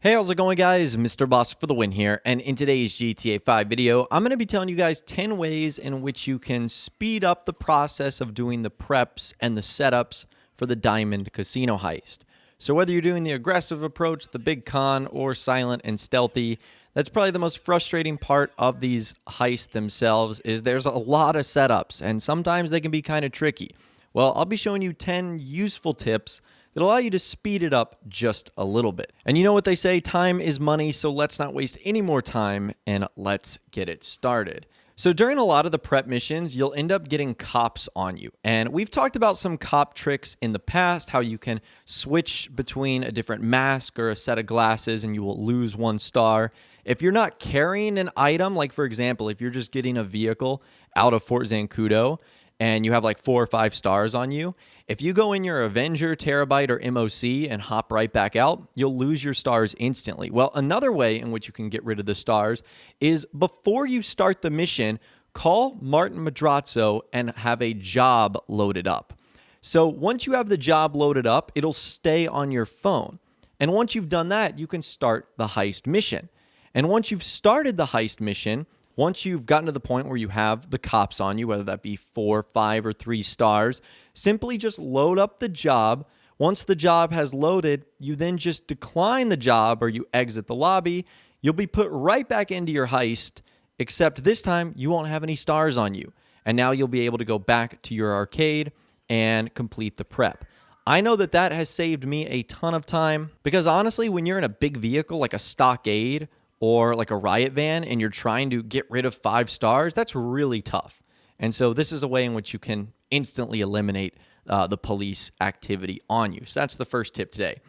Hey, how's it going, guys? Mr. Boss for the win here, and in today's GTA 5 video, I'm going to be telling you guys 10 ways in which you can speed up the process of doing the preps and the setups for the Diamond Casino Heist. So whether you're doing the aggressive approach, the big con, or silent and stealthy, that's probably the most frustrating part of these heists themselves is there's a lot of setups, and sometimes they can be kind of tricky. Well, I'll be showing you 10 useful tips that allow you to speed it up just a little bit. And you know what they say, time is money, so let's not waste any more time and let's get it started. So during a lot of the prep missions, you'll end up getting cops on you. And we've talked about some cop tricks in the past, how you can switch between a different mask or a set of glasses and you will lose 1 star. If you're not carrying an item, like for example, if you're just getting a vehicle out of Fort Zancudo, and you have like 4 or 5 stars on you, if you go in your Avenger, Terabyte, or MOC and hop right back out, you'll lose your stars instantly. Well, another way in which you can get rid of the stars is before you start the mission, call Martin Madrazo and have a job loaded up. So once you have the job loaded up, it'll stay on your phone. And once you've done that, you can start the heist mission. And once you've started the heist mission, once you've gotten to the point where you have the cops on you, whether that be 4, 5, or 3 stars, simply just load up the job. Once the job has loaded, you then just decline the job or you exit the lobby. You'll be put right back into your heist, except this time you won't have any stars on you. And now you'll be able to go back to your arcade and complete the prep. I know that that has saved me a ton of time because honestly, when you're in a big vehicle like a stockade or like a riot van and you're trying to get rid of 5 stars, that's really tough. And so this is a way in which you can instantly eliminate the police activity on you. So that's the first tip today.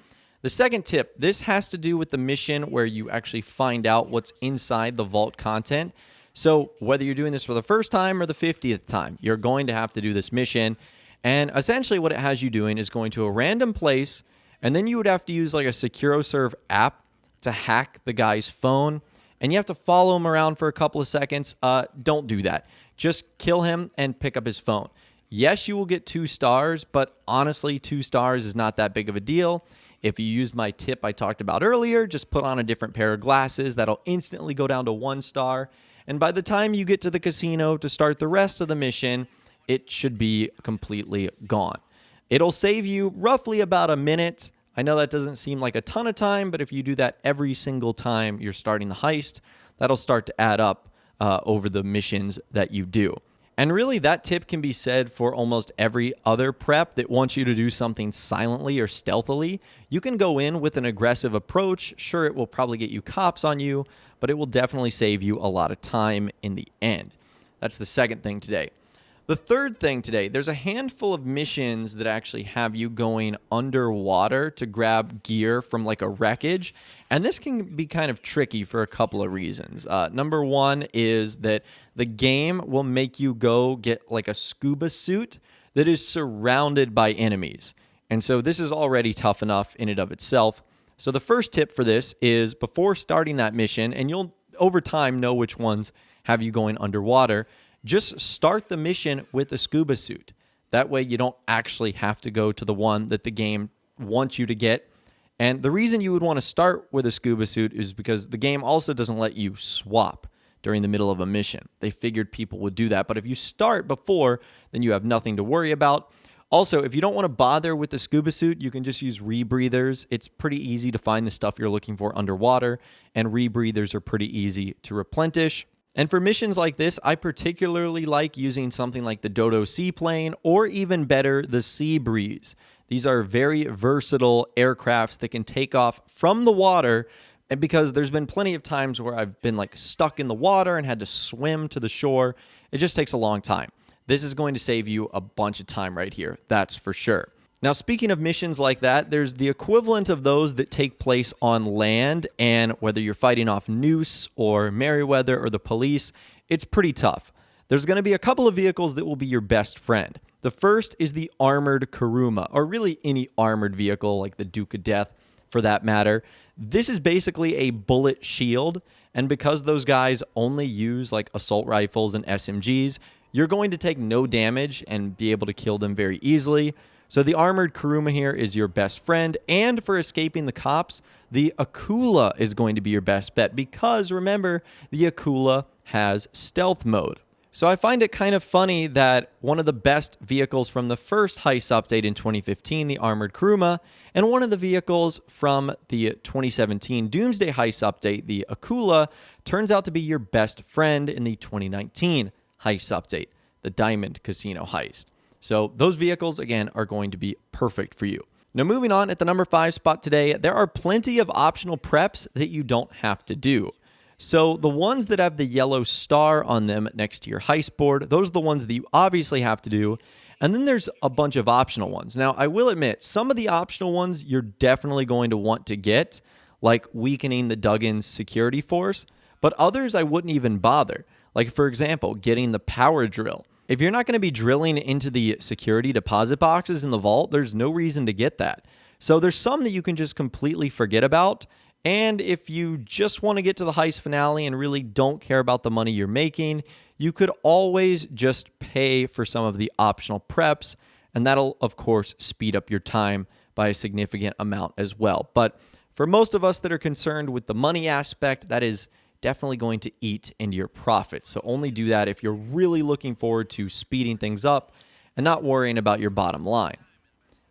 The second tip, this has to do with the mission where you actually find out what's inside the vault content. So whether you're doing this for the first time or the 50th time, you're going to have to do this mission. And essentially what it has you doing is going to a random place, and then you would have to use like a SecuroServe app to hack the guy's phone, and you have to follow him around for a couple of seconds. Don't do that. Just kill him and pick up his phone. Yes, you will get 2 stars, but honestly, 2 stars is not that big of a deal. If you used my tip I talked about earlier, just put on a different pair of glasses. That'll instantly go down to 1 star. And by the time you get to the casino to start the rest of the mission, it should be completely gone. It'll save you roughly about a minute. I know that doesn't seem like a ton of time, but if you do that every single time you're starting the heist, that'll start to add up over the missions that you do. And really, that tip can be said for almost every other prep that wants you to do something silently or stealthily. You can go in with an aggressive approach. Sure, it will probably get you cops on you, but it will definitely save you a lot of time in the end. That's the second thing today. The third thing today, there's a handful of missions that actually have you going underwater to grab gear from like a wreckage. And this can be kind of tricky for a couple of reasons. Number one is that the game will make you go get like a scuba suit that is surrounded by enemies. And so this is already tough enough in and of itself. So the first tip for this is before starting that mission, and you'll over time know which ones have you going underwater, just start the mission with a scuba suit. That way you don't actually have to go to the one that the game wants you to get. And the reason you would want to start with a scuba suit is because the game also doesn't let you swap during the middle of a mission. They figured people would do that. But if you start before, then you have nothing to worry about. Also, if you don't want to bother with the scuba suit, you can just use rebreathers. It's pretty easy to find the stuff you're looking for underwater, and rebreathers are pretty easy to replenish. And for missions like this, I particularly like using something like the Dodo Seaplane or even better, the Sea Breeze. These are very versatile aircrafts that can take off from the water, and because there's been plenty of times where I've been like stuck in the water and had to swim to the shore. It just takes a long time. This is going to save you a bunch of time right here, that's for sure. Now, speaking of missions like that, there's the equivalent of those that take place on land, and whether you're fighting off Noose or Merryweather or the police, it's pretty tough. There's going to be a couple of vehicles that will be your best friend. The first is the armored Kuruma, or really any armored vehicle like the Duke of Death for that matter. This is basically a bullet shield, and because those guys only use like assault rifles and SMGs, you're going to take no damage and be able to kill them very easily. So the armored Kuruma here is your best friend, and for escaping the cops, the Akula is going to be your best bet because remember, the Akula has stealth mode. So I find it kind of funny that one of the best vehicles from the first heist update in 2015, the armored Kuruma, and one of the vehicles from the 2017 Doomsday heist update, the Akula, turns out to be your best friend in the 2019 heist update, the Diamond Casino Heist. So those vehicles, again, are going to be perfect for you. Now, moving on, at the number 5 spot today, there are plenty of optional preps that you don't have to do. So the ones that have the yellow star on them next to your heist board, those are the ones that you obviously have to do. And then there's a bunch of optional ones. Now, I will admit, some of the optional ones you're definitely going to want to get, like weakening the Duggan's security force, but others I wouldn't even bother. Like, for example, getting the power drill. If you're not going to be drilling into the security deposit boxes in the vault, there's no reason to get that. So there's some that you can just completely forget about. And if you just want to get to the heist finale and really don't care about the money you're making, you could always just pay for some of the optional preps. And that'll, of course, speed up your time by a significant amount as well. But for most of us that are concerned with the money aspect, that is definitely going to eat into your profits. So only do that if you're really looking forward to speeding things up and not worrying about your bottom line.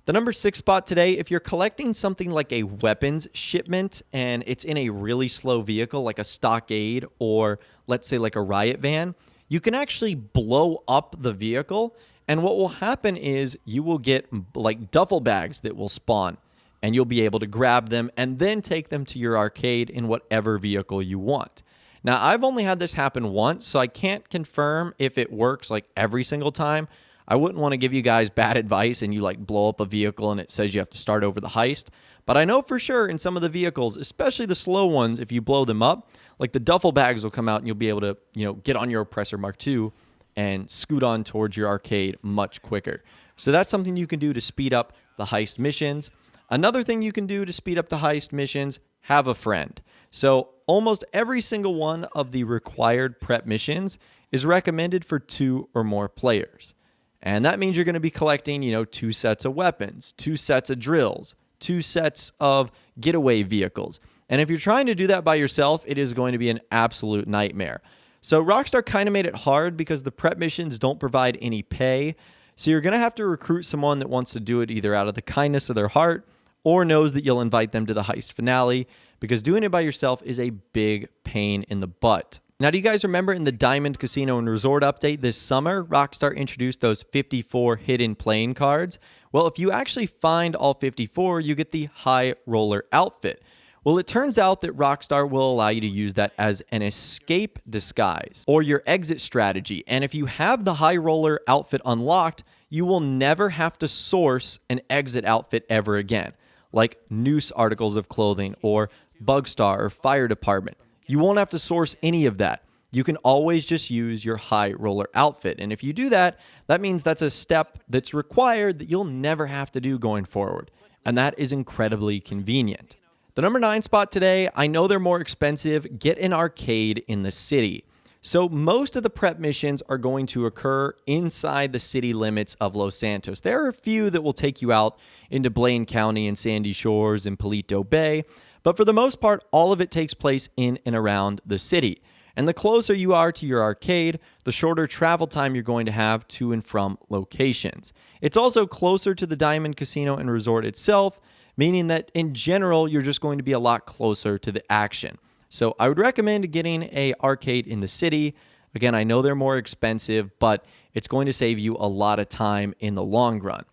The number 6 spot today, if you're collecting something like a weapons shipment and it's in a really slow vehicle like a stockade or let's say like a riot van, you can actually blow up the vehicle. And what will happen is you will get like duffel bags that will spawn. And you'll be able to grab them and then take them to your arcade in whatever vehicle you want. Now, I've only had this happen once, so I can't confirm if it works like every single time. I wouldn't want to give you guys bad advice and you like blow up a vehicle and it says you have to start over the heist. But I know for sure in some of the vehicles, especially the slow ones, if you blow them up, like the duffel bags will come out and you'll be able to, get on your Oppressor Mark II and scoot on towards your arcade much quicker. So that's something you can do to speed up the heist missions. Another thing you can do to speed up the heist missions, have a friend. So almost every single one of the required prep missions is recommended for 2 or more players. And that means you're going to be collecting, 2 sets of weapons, 2 sets of drills, 2 sets of getaway vehicles. And if you're trying to do that by yourself, it is going to be an absolute nightmare. So Rockstar kind of made it hard because the prep missions don't provide any pay. So you're going to have to recruit someone that wants to do it either out of the kindness of their heart or knows that you'll invite them to the heist finale, because doing it by yourself is a big pain in the butt. Now, do you guys remember in the Diamond Casino and Resort update this summer, Rockstar introduced those 54 hidden playing cards? Well, if you actually find all 54, you get the High Roller outfit. Well, it turns out that Rockstar will allow you to use that as an escape disguise or your exit strategy. And if you have the High Roller outfit unlocked, you will never have to source an exit outfit ever again, like Noose articles of clothing or Bugstar or Fire Department. You won't have to source any of that. You can always just use your High Roller outfit. And if you do that, that means that's a step that's required that you'll never have to do going forward. And that is incredibly convenient. The number 9 spot today, I know they're more expensive. Get an arcade in the city. So most of the prep missions are going to occur inside the city limits of Los Santos. There are a few that will take you out into Blaine County and Sandy Shores and Palito Bay, but for the most part, all of it takes place in and around the city. And the closer you are to your arcade, the shorter travel time you're going to have to and from locations. It's also closer to the Diamond Casino and Resort itself, meaning that in general, you're just going to be a lot closer to the action. So I would recommend getting an arcade in the city. Again, I know they're more expensive, but it's going to save you a lot of time in the long run.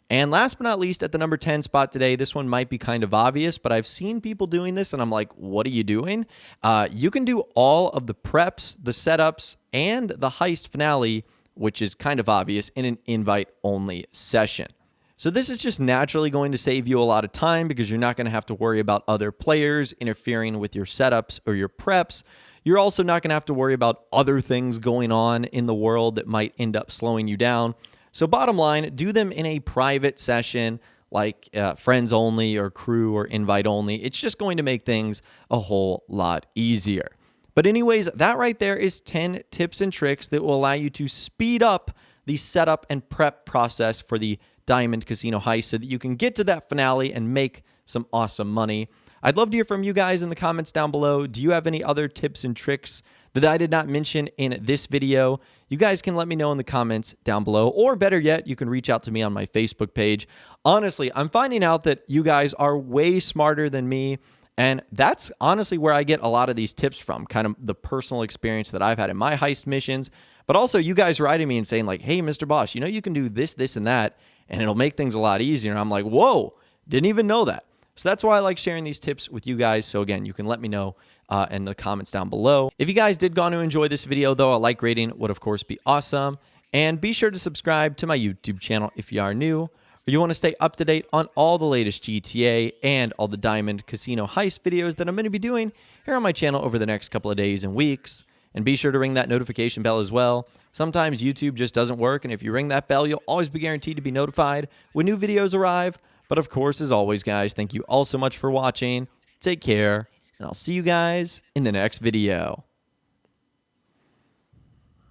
And last but not least, at the number 10 spot today, this one might be kind of obvious, but I've seen people doing this, and I'm like, what are you doing? You can do all of the preps, the setups, and the heist finale, which is kind of obvious, in an invite-only session. So this is just naturally going to save you a lot of time because you're not going to have to worry about other players interfering with your setups or your preps. You're also not going to have to worry about other things going on in the world that might end up slowing you down. So bottom line, do them in a private session like friends only or crew or invite only. It's just going to make things a whole lot easier. But anyways, that right there is 10 tips and tricks that will allow you to speed up the setup and prep process for the Diamond Casino Heist so that you can get to that finale and make some awesome money. I'd love to hear from you guys in the comments down below. Do you have any other tips and tricks that I did not mention in this video? You guys can let me know in the comments down below, or better yet, you can reach out to me on my Facebook page. Honestly, I'm finding out that you guys are way smarter than me, and that's honestly where I get a lot of these tips from, kind of the personal experience that I've had in my heist missions, but also you guys writing me and saying like, hey, Mr. Boss, you know you can do this, this, and that, and it'll make things a lot easier. And I'm like, whoa, didn't even know that. So that's why I like sharing these tips with you guys. So again, you can let me know in the comments down below. If you guys did go on to enjoy this video, though, a like rating would, of course, be awesome. And be sure to subscribe to my YouTube channel if you are new, or you want to stay up to date on all the latest GTA and all the Diamond Casino Heist videos that I'm going to be doing here on my channel over the next couple of days and weeks. And be sure to ring that notification bell as well. Sometimes YouTube just doesn't work, and if you ring that bell, you'll always be guaranteed to be notified when new videos arrive. But of course, as always, guys, thank you all so much for watching. Take care, and I'll see you guys in the next video.